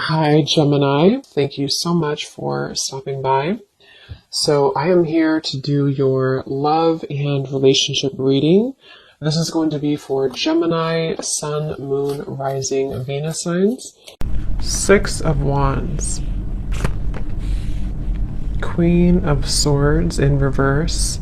Hi, Gemini. Thank you so much for stopping by. So I am here to do your love and relationship reading. This is going to be for Gemini, Sun, Moon, Rising, Venus signs. Six of Wands. Queen of Swords in reverse.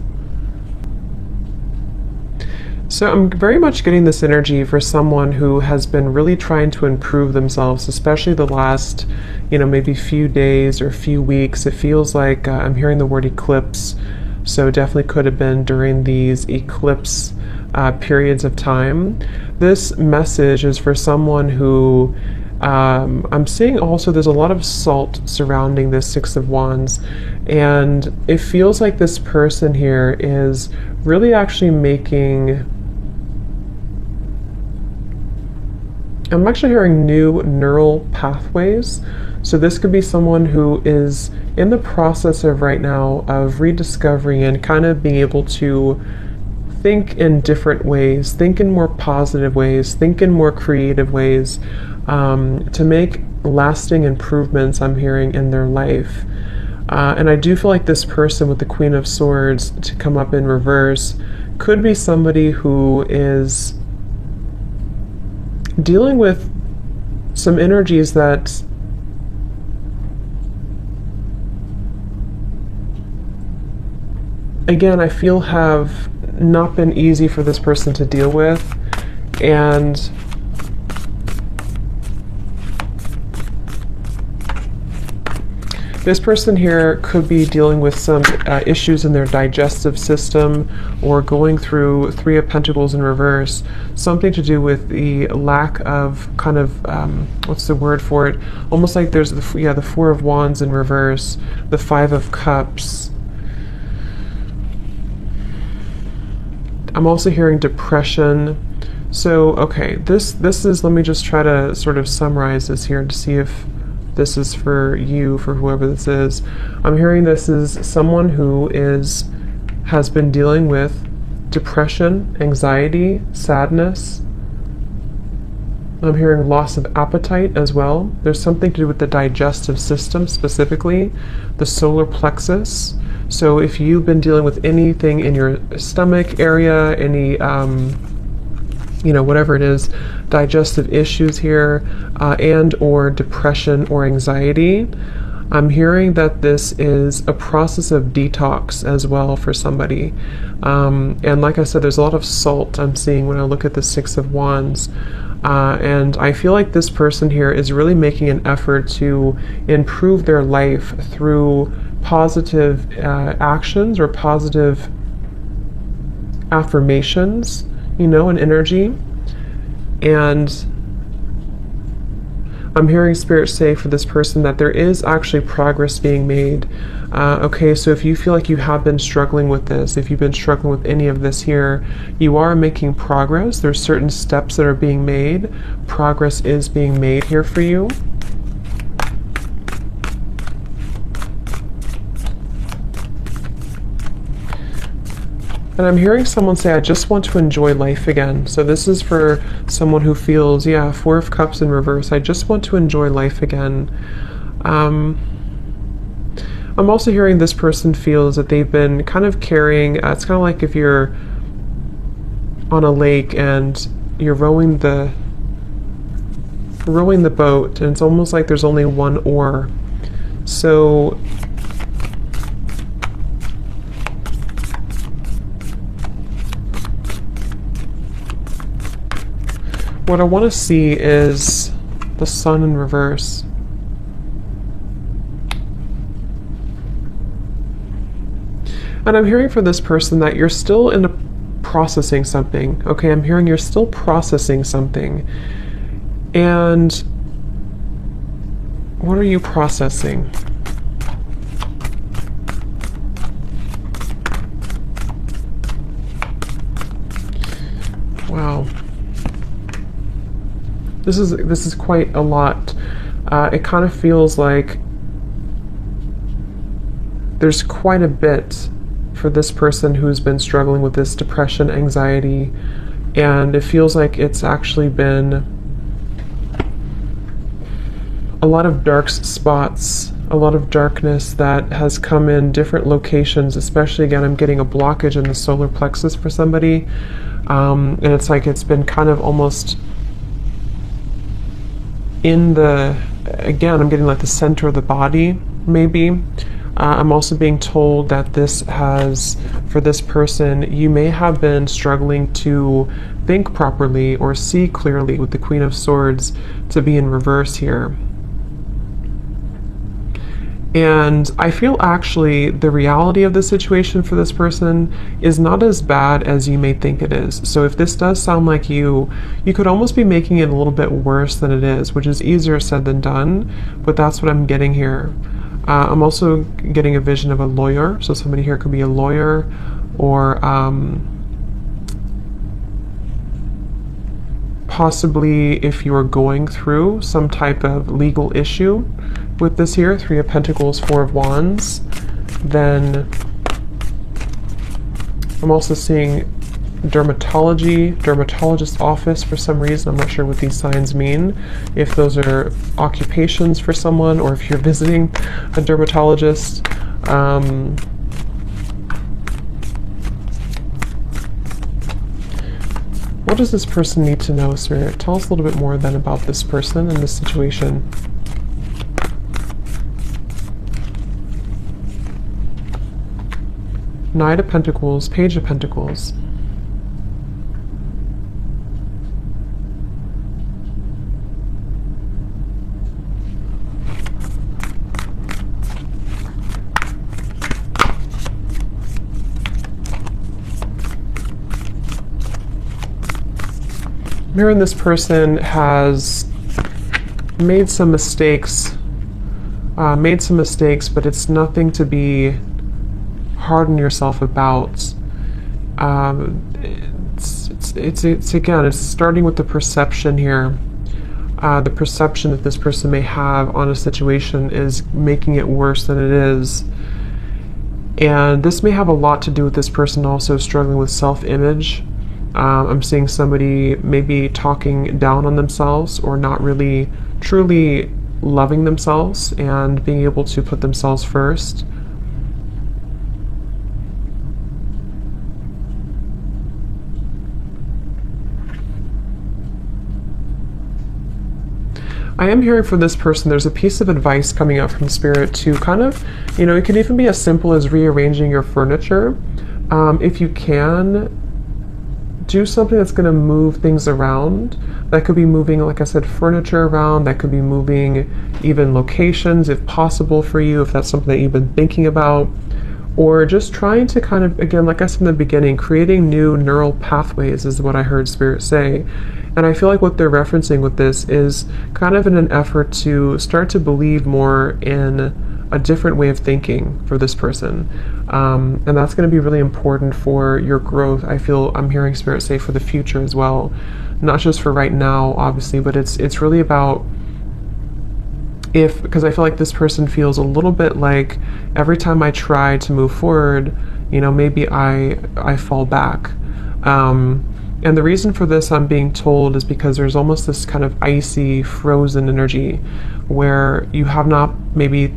So I'm very much getting this energy for someone who has been really trying to improve themselves, especially the last, maybe few days or few weeks. It feels like I'm hearing the word eclipse. So definitely could have been during these eclipse periods of time. This message is for someone who I'm seeing also there's a lot of salt surrounding this Six of Wands, and it feels like this person here is really actually I'm actually hearing new neural pathways. So this could be someone who is in the process of right now of rediscovering and kind of being able to think in different ways, think in more positive ways, think in more creative ways, to make lasting improvements, I'm hearing, in their life. And I do feel like this person with the Queen of Swords to come up in reverse could be somebody who is dealing with some energies that again I feel have not been easy for this person to deal with, and this person here could be dealing with some issues in their digestive system, or going through Three of Pentacles in reverse, something to do with the lack of kind of, what's the word for it? Almost like there's the Four of Wands in reverse, the Five of Cups. I'm also hearing depression. So, okay, this is, let me just try to sort of summarize this here to see if this is for you, for whoever this is. I'm hearing this is someone who has been dealing with depression, anxiety, sadness. I'm hearing loss of appetite as well. There's something to do with the digestive system, specifically the solar plexus. So if you've been dealing with anything in your stomach area, any whatever it is, digestive issues here, and or depression or anxiety, I'm hearing that this is a process of detox as well for somebody. And like I said, there's a lot of salt I'm seeing when I look at the Six of Wands. And I feel like this person here is really making an effort to improve their life through positive actions or positive affirmations, and energy. And I'm hearing Spirit say for this person that there is actually progress being made. Okay, so if you feel like you have been struggling with this, if you've been struggling with any of this here, you are making progress. There's certain steps that are being made. Progress is being made here for you. And I'm hearing someone say, I just want to enjoy life again. So this is for someone who feels, Four of Cups in reverse. I just want to enjoy life again. I'm also hearing this person feels that they've been kind of carrying, it's kind of like if you're on a lake and you're rowing the boat, and it's almost like there's only one oar. So what I want to see is the Sun in reverse. And I'm hearing for this person that you're still processing something. Okay, I'm hearing you're still processing something. And what are you processing? Wow. This is quite a lot. It kind of feels like there's quite a bit for this person who's been struggling with this depression, anxiety, and it feels like it's actually been a lot of dark spots, a lot of darkness that has come in different locations, especially again, I'm getting a blockage in the solar plexus for somebody. And it's like it's been kind of almost in the, again, I'm getting like the center of the body, maybe. I'm also being told that this has, for this person, you may have been struggling to think properly or see clearly with the Queen of Swords to be in reverse here. And I feel actually the reality of the situation for this person is not as bad as you may think it is. So if this does sound like you could almost be making it a little bit worse than it is, which is easier said than done, but that's what I'm getting here. I'm also getting a vision of a lawyer. So somebody here could be a lawyer, or possibly if you are going through some type of legal issue with this here, 3 of Pentacles, 4 of Wands, then I'm also seeing dermatologist office for some reason. I'm not sure what these signs mean, if those are occupations for someone or if you're visiting a dermatologist. What does this person need to know, Spirit? Tell us a little bit more then about this person and this situation. Knight of Pentacles, Page of Pentacles. Here, this person has made some mistakes, but it's nothing to be hard on yourself about. It's again, it's starting with the perception here. The perception that this person may have on a situation is making it worse than it is. And this may have a lot to do with this person also struggling with self-image. I'm seeing somebody maybe talking down on themselves or not really truly loving themselves and being able to put themselves first. I am hearing from this person, there's a piece of advice coming out from Spirit to kind of, it can even be as simple as rearranging your furniture. If you can, do something that's going to move things around. That could be moving, like I said, furniture around. That could be moving even locations if possible for you, if that's something that you've been thinking about. Or just trying to kind of, again, like I said in the beginning, creating new neural pathways is what I heard Spirit say. And I feel like what they're referencing with this is kind of in an effort to start to believe more in a different way of thinking for this person. And that's going to be really important for your growth. I feel I'm hearing Spirit say for the future as well. Not just for right now, obviously, but it's really about because I feel like this person feels a little bit like every time I try to move forward, maybe I fall back. And the reason for this, I'm being told, is because there's almost this kind of icy, frozen energy where you have not maybe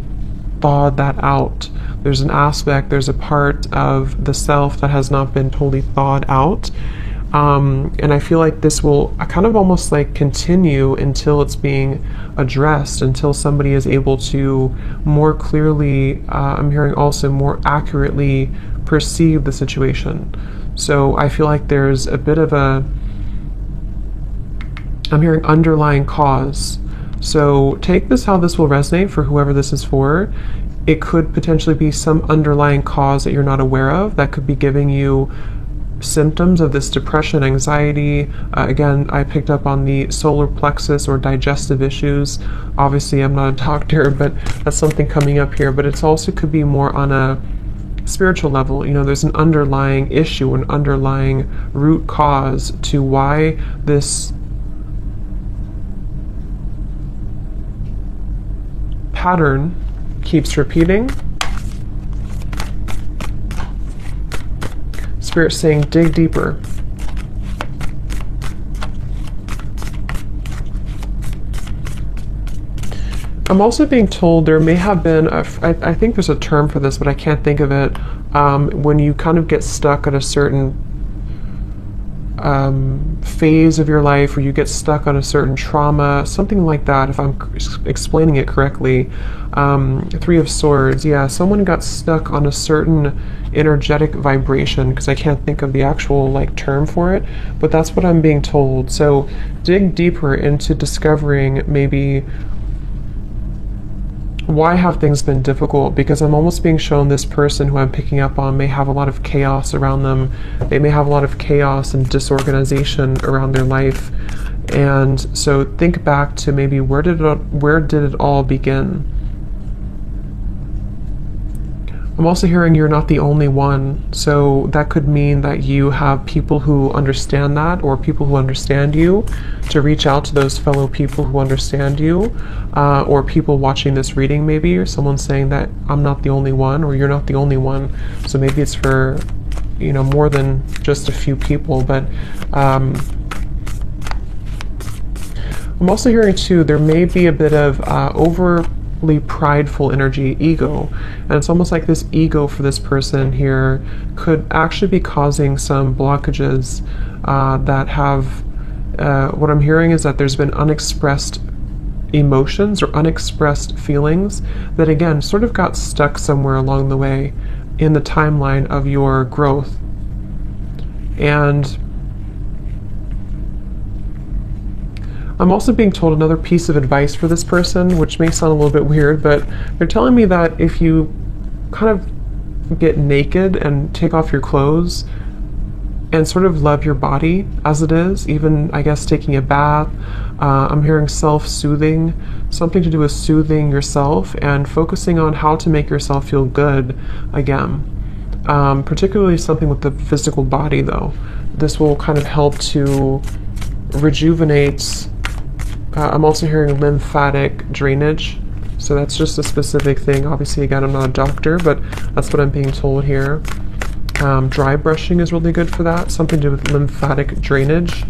thawed that out. There's an aspect, there's a part of the self that has not been totally thawed out. And I feel like this will kind of almost like continue until it's being addressed, until somebody is able to more clearly, I'm hearing also more accurately perceive the situation. So I feel like there's a bit of I'm hearing underlying cause. So take this how this will resonate for whoever this is for. It could potentially be some underlying cause that you're not aware of that could be giving you symptoms of this depression, anxiety. Again, I picked up on the solar plexus or digestive issues. Obviously, I'm not a doctor, but that's something coming up here. But it's also could be more on a spiritual level. There's an underlying issue, an underlying root cause to why this pattern keeps repeating. Spirit saying, dig deeper. I'm also being told there may have been, I think there's a term for this, but I can't think of it, when you kind of get stuck at a certain phase of your life, or you get stuck on a certain trauma, something like that, if I'm explaining it correctly. Three of Swords, yeah, someone got stuck on a certain energetic vibration, because I can't think of the actual like term for it, but that's what I'm being told. So dig deeper into discovering maybe why have things been difficult, because I'm almost being shown this person who I'm picking up on may have a lot of chaos around them. They may have a lot of chaos and disorganization around their life. And so think back to maybe where did it all begin? I'm also hearing you're not the only one, so that could mean that you have people who understand that, or people who understand you, to reach out to those fellow people who understand you, or people watching this reading maybe, or someone saying that I'm not the only one, or you're not the only one. So maybe it's for, you know, more than just a few people. But I'm also hearing too, there may be a bit of overly prideful energy, ego, and it's almost like this ego for this person here could actually be causing some blockages that have, what I'm hearing is that there's been unexpressed emotions or unexpressed feelings that again sort of got stuck somewhere along the way in the timeline of your growth. And I'm also being told another piece of advice for this person, which may sound a little bit weird, but they're telling me that if you kind of get naked and take off your clothes and sort of love your body as it is, even, I guess, taking a bath, I'm hearing self-soothing, something to do with soothing yourself and focusing on how to make yourself feel good again. Particularly something with the physical body, though. This will kind of help to rejuvenate. I'm also hearing lymphatic drainage, so that's just a specific thing. Obviously, again, I'm not a doctor, but that's what I'm being told here. Dry brushing is really good for that, something to do with lymphatic drainage.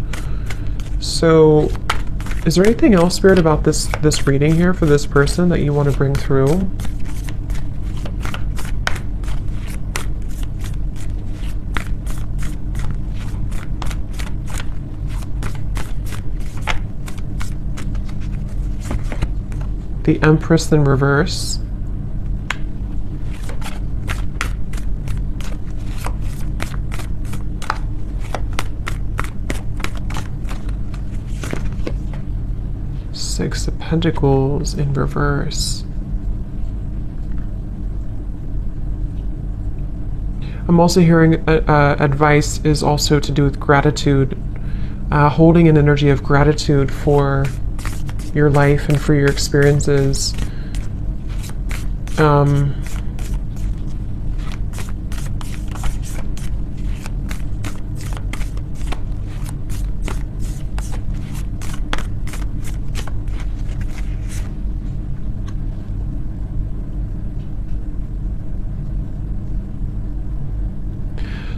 So is there anything else, Spirit, about this reading here for this person that you want to bring through? The Empress in reverse. Six of Pentacles in reverse. I'm also hearing advice is also to do with gratitude, holding an energy of gratitude for your life and for your experiences.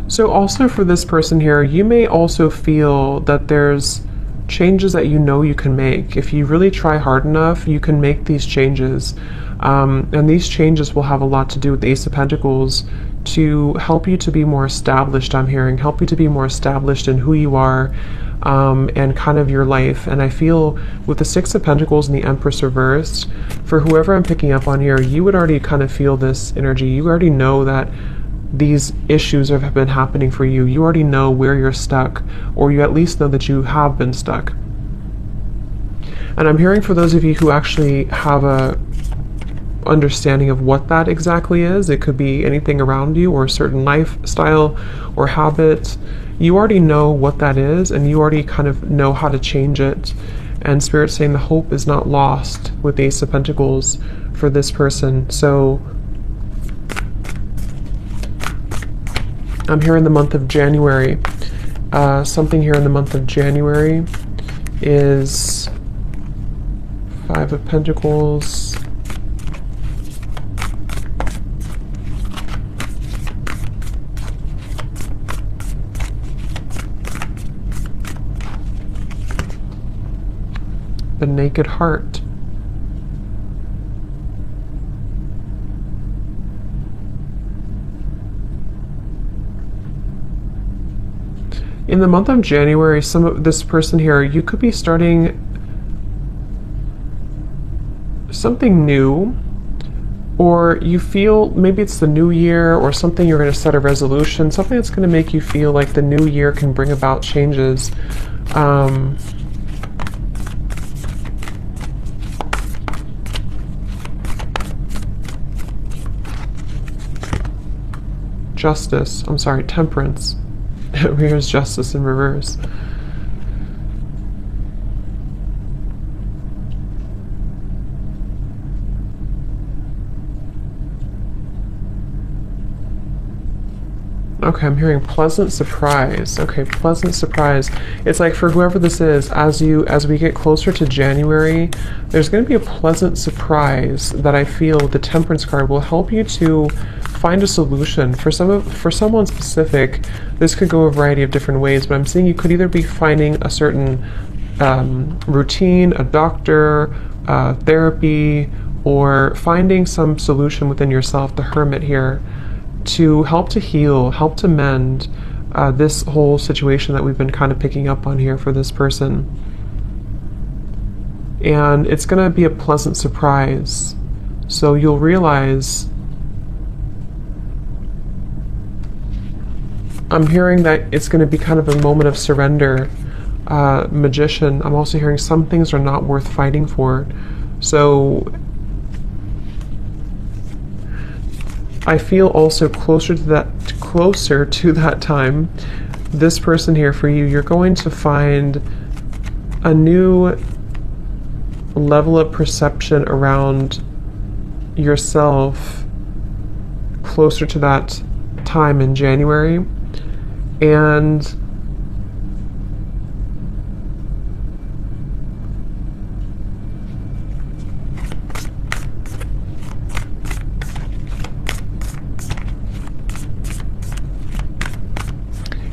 So also for this person here, you may also feel that there's changes that you know you can make. If you really try hard enough, you can make these changes. And these changes will have a lot to do with the Ace of Pentacles to help you to be more established, I'm hearing, help you to be more established in who you are and kind of your life. And I feel with the Six of Pentacles and the Empress reversed, for whoever I'm picking up on here, you would already kind of feel this energy. You already know that these issues have been happening for you. You already know where you're stuck, or you at least know that you have been stuck. And I'm hearing for those of you who actually have a understanding of what that exactly is, it could be anything around you or a certain lifestyle or habit. You already know what that is, and you already kind of know how to change it. And Spirit's saying the hope is not lost with the Ace of Pentacles for this person. So I'm here in the month of January. Something here in the month of January is Five of Pentacles, the Naked Heart. in the month of January, some of this person here, you could be starting something new, or you feel maybe it's the new year or something, you're going to set a resolution, something that's going to make you feel like the new year can bring about changes. Justice, I'm sorry, temperance. Here's justice in reverse. Okay, I'm hearing pleasant surprise. Okay, pleasant surprise. It's like for whoever this is, as we get closer to January, there's going to be a pleasant surprise that I feel the Temperance card will help you to find a solution. For someone specific, this could go a variety of different ways, but I'm seeing you could either be finding a certain routine, a doctor, therapy, or finding some solution within yourself, the Hermit here, to help to heal, help to mend this whole situation that we've been kind of picking up on here for this person. And it's going to be a pleasant surprise. So you'll realize, I'm hearing that it's going to be kind of a moment of surrender. Magician, I'm also hearing some things are not worth fighting for. So I feel also closer to that time, this person here for you, you're going to find a new level of perception around yourself closer to that time in January. And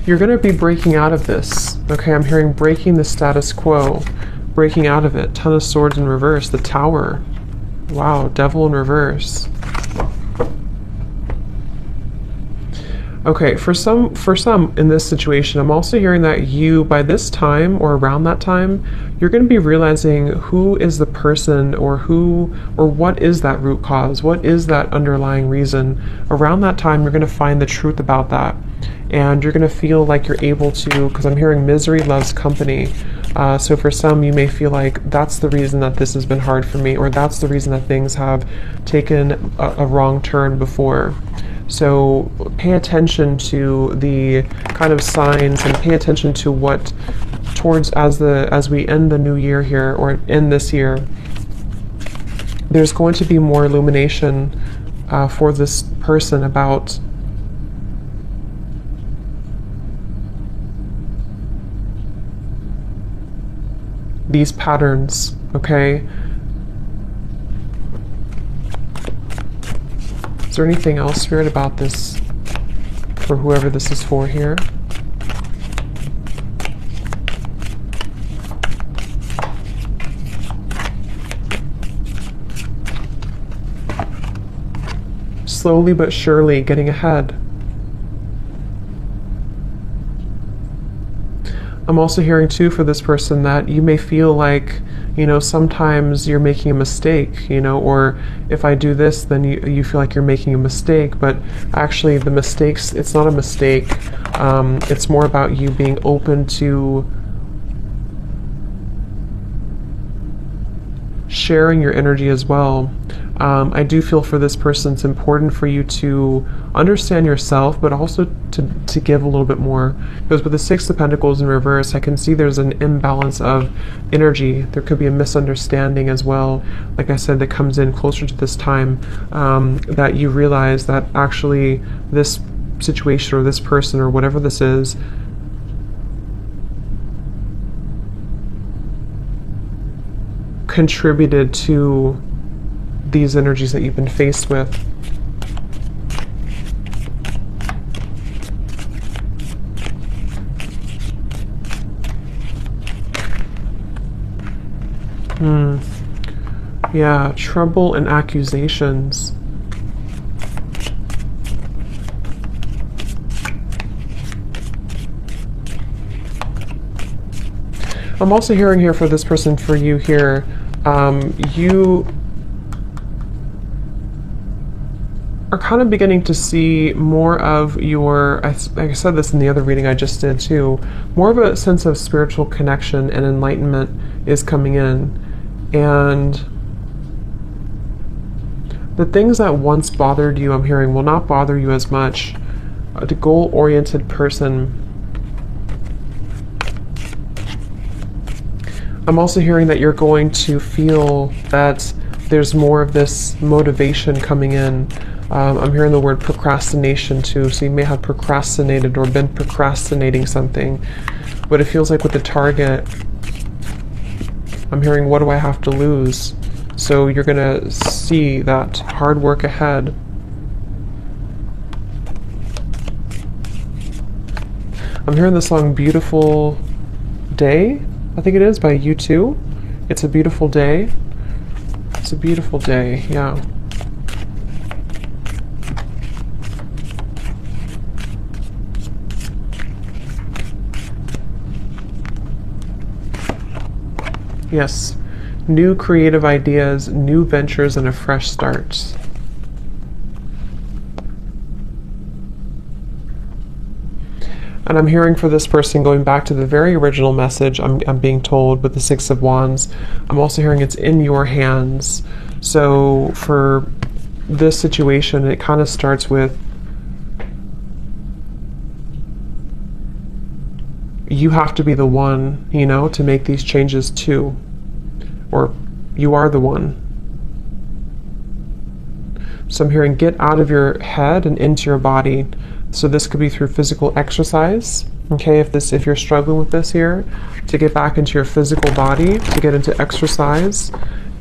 you're going to be breaking out of this. Okay, I'm hearing breaking the status quo, breaking out of it. Ton of Swords in reverse, the Tower. Wow, Devil in reverse. Okay, for some in this situation, I'm also hearing that you, by this time or around that time, you're going to be realizing who is the person, or what is that root cause, what is that underlying reason. Around that time, you're going to find the truth about that. And you're going to feel like you're able to, because I'm hearing misery loves company. So for some, you may feel like that's the reason that this has been hard for me, or that's the reason that things have taken a wrong turn before. So pay attention to the kind of signs, and pay attention to what as we end the new year here, or end this year, there's going to be more illumination for this person about these patterns, okay? Is there anything else, Spirit, about this for whoever this is for here? Slowly but surely getting ahead. I'm also hearing too for this person that you may feel like, sometimes you're making a mistake, or if I do this, then you feel like you're making a mistake, but actually the mistakes, it's not a mistake. It's more about you being open to sharing your energy as well. I do feel for this person it's important for you to understand yourself, but also to give a little bit more. Because with the Six of Pentacles in reverse, I can see there's an imbalance of energy. There could be a misunderstanding as well, like I said, that comes in closer to this time, that you realize that actually this situation or this person or whatever this is contributed to these energies that you've been faced with. Yeah, trouble and accusations. I'm also hearing here for this person, for you here, you are kind of beginning to see more of your, I said this in the other reading I just did too, more of a sense of spiritual connection and enlightenment is coming in. And the things that once bothered you, I'm hearing, will not bother you as much. The goal-oriented person. I'm also hearing that you're going to feel that there's more of this motivation coming in. I'm hearing the word procrastination too, so you may have procrastinated or been procrastinating something. But it feels like with the target, I'm hearing, what do I have to lose? So you're going to see that hard work ahead. I'm hearing the song Beautiful Day, I think it is, by U2. It's a beautiful day. It's a beautiful day, yeah. Yes, new creative ideas, new ventures, and a fresh start. And I'm hearing for this person, going back to the very original message, I'm being told with the Six of Wands, I'm also hearing it's in your hands. So for this situation, it kind of starts with you have to be the one, you know, to make these changes too. Or you are the one. So I'm hearing get out of your head and into your body. So this could be through physical exercise. Okay, if you're struggling with this here, to get back into your physical body, to get into exercise,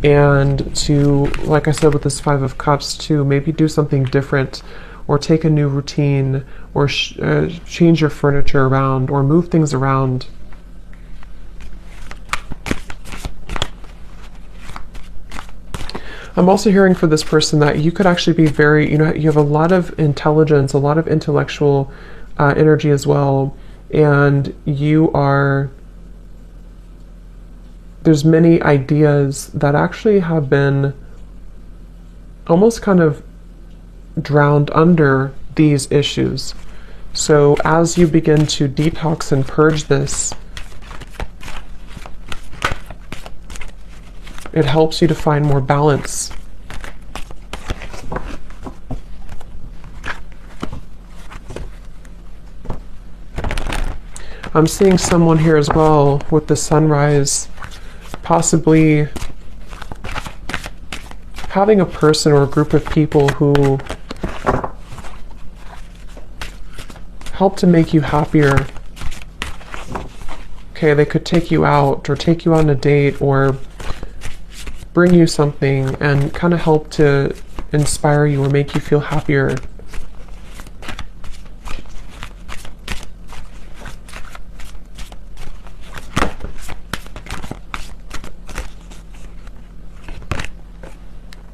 and to, like I said with this Five of Cups, to maybe do something different, or take a new routine, or change your furniture around, or move things around. I'm also hearing for this person that you could actually be very, you have a lot of intelligence, a lot of intellectual energy as well, and there's many ideas that actually have been almost kind of drowned under these issues. So as you begin to detox and purge this, it helps you to find more balance. I'm seeing someone here as well with the sunrise, possibly having a person or a group of people who help to make you happier. Okay, they could take you out or take you on a date or bring you something and kind of help to inspire you or make you feel happier.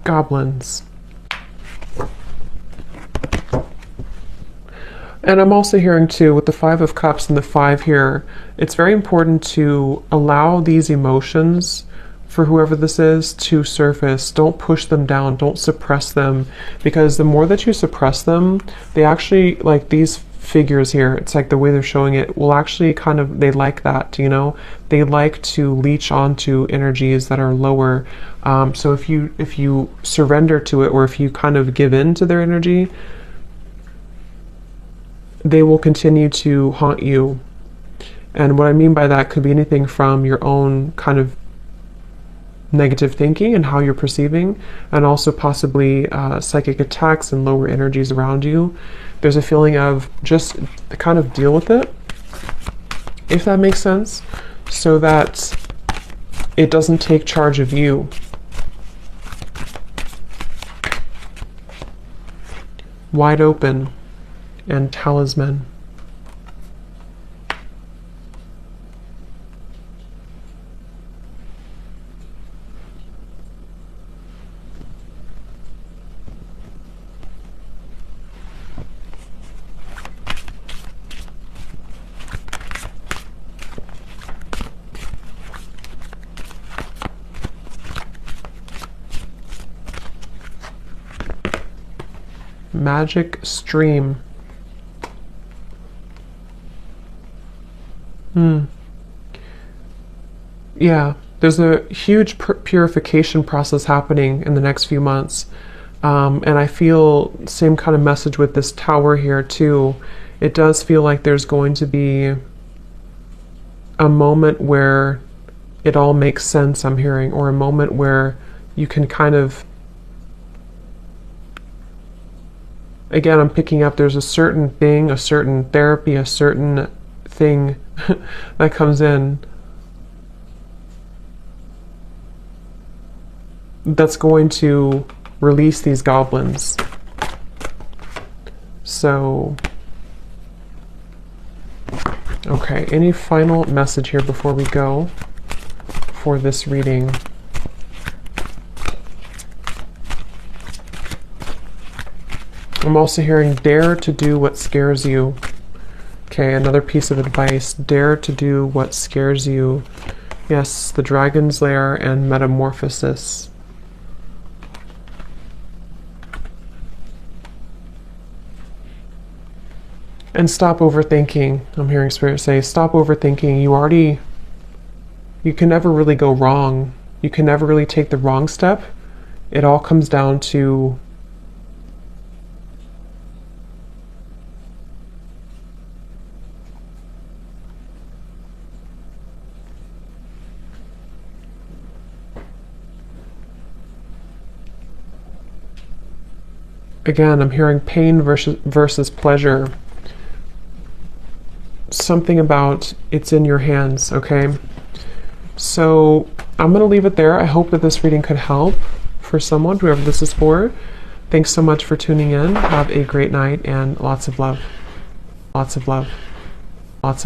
Goblins. And I'm also hearing too, with the Five of Cups and the 5 here, it's very important to allow these emotions, for whoever this is, to surface. Don't push them down, don't suppress them, because the more that you suppress them, they actually, like these figures here, it's like the way they're showing it, will actually kind of, they like that, they like to leech onto energies that are lower. So if you surrender to it, or if you kind of give in to their energy, they will continue to haunt you. And what I mean by that could be anything from your own kind of negative thinking and how you're perceiving, and also possibly psychic attacks and lower energies around you. There's a feeling of just kind of deal with it, if that makes sense, so that it doesn't take charge of you. Wide open and talisman. Magic stream. Yeah, there's a huge purification process happening in the next few months. And I feel same kind of message with this tower here too. It does feel like there's going to be a moment where it all makes sense, I'm hearing, or a moment where you can kind of, again, I'm picking up there's a certain thing, a certain therapy, a certain thing that comes in that's going to release these goblins. So, okay, any final message here before we go for this reading? I'm also hearing dare to do what scares you. Okay, another piece of advice. Dare to do what scares you. Yes, the Dragon's Lair and Metamorphosis. And stop overthinking. I'm hearing Spirit say, stop overthinking. You can never really go wrong. You can never really take the wrong step. It all comes down to again, I'm hearing pain versus pleasure. Something about it's in your hands, okay? So I'm going to leave it there. I hope that this reading could help for someone, whoever this is for. Thanks so much for tuning in. Have a great night and lots of love. Lots of love. Lots of